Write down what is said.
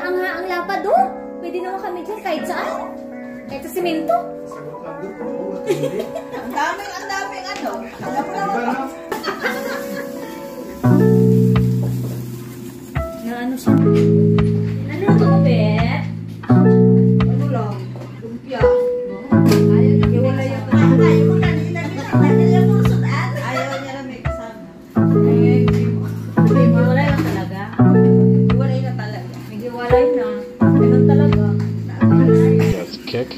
Ang lapad do. Pwede naman kami dyan kahit saan. Kahit sa simento. Ang daming ano. Alam mo naman. Na ano siya? Ano ito, Bet? Ano lang? Lumpia. Ayaw niya wala yung ayaw mo kanina yung pusutan. Ayaw niya na may kasama. Hiwalay lang talaga. Hiwalay na talaga. Hiwalay na. Ganun talaga. That's a kick.